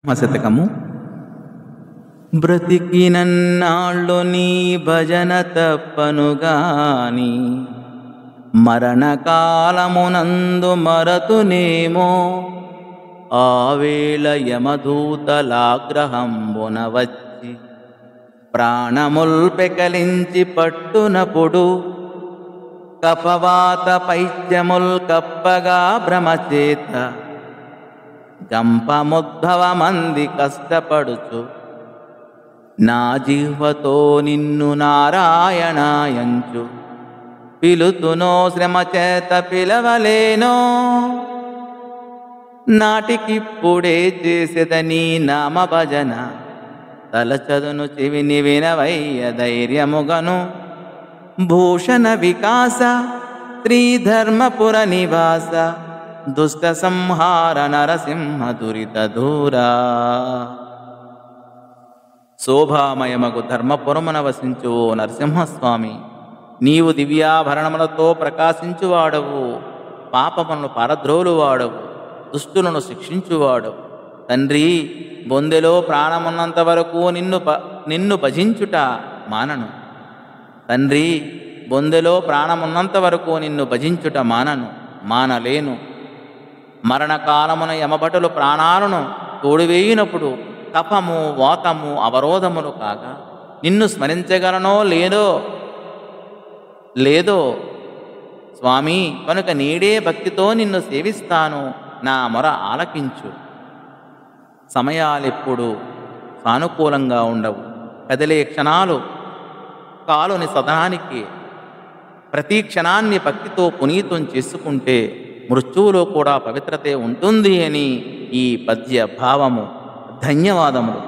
శతకము. బ్రతికినన్నాళ్ళు నీ భజన తప్పనుగాని మరణకాలమునందు మరతునేమో ఆవేళ యమదూతలాగ్రహంబున వచ్చి ప్రాణముల్ పెకలించి పట్టునప్పుడు కపవాత పైత్యముల్ కప్పగా భ్రమచేత గంపముద్భవమంది కష్టపడుచు నా జిహ్వతో నిన్ను నారాయణాయంచు పిలుతునో శ్రమచేత పిలవలేనో నాటికిప్పుడే చేసేదని నామ భజన తలచదును చెవిని వినవయ్య ధైర్యముగను భూషణ వికాస శ్రీధర్మపుర నివాస దుష్ట సంహార నరసింహ దురిత దూరా. శోభామయమగు ధర్మపురమున వసించు ఓ నరసింహస్వామి, నీవు దివ్యాభరణములతో ప్రకాశించువాడవు, పాపములను పారద్రోలువాడవు, దుష్టులను శిక్షించువాడవు. తండ్రి, బొందెలో ప్రాణమున్నంత వరకు నిన్ను భజించుట మానను. తండ్రి, బొందెలో ప్రాణమున్నంత వరకు నిన్ను భజించుట మానలేను. మరణకాలమున యమభటులు ప్రాణాలను తోడివేయినప్పుడు కఫము వాతము అవరోధములు కాగా నిన్ను స్మరించగలనో లేదో స్వామి, కనుక నేడే భక్తితో నిన్ను సేవిస్తాను, నా మొర ఆలకించు. సమయాలెప్పుడు సానుకూలంగా ఉండవు. కదిలే క్షణాలు కాలుని సదనానికి. ప్రతి క్షణాన్ని భక్తితో పునీతం చేసుకుంటే మృత్యువులో కూడా పవిత్రతే ఉంటుంది అని ఈ పద్య భావము. ధన్యవాదములు.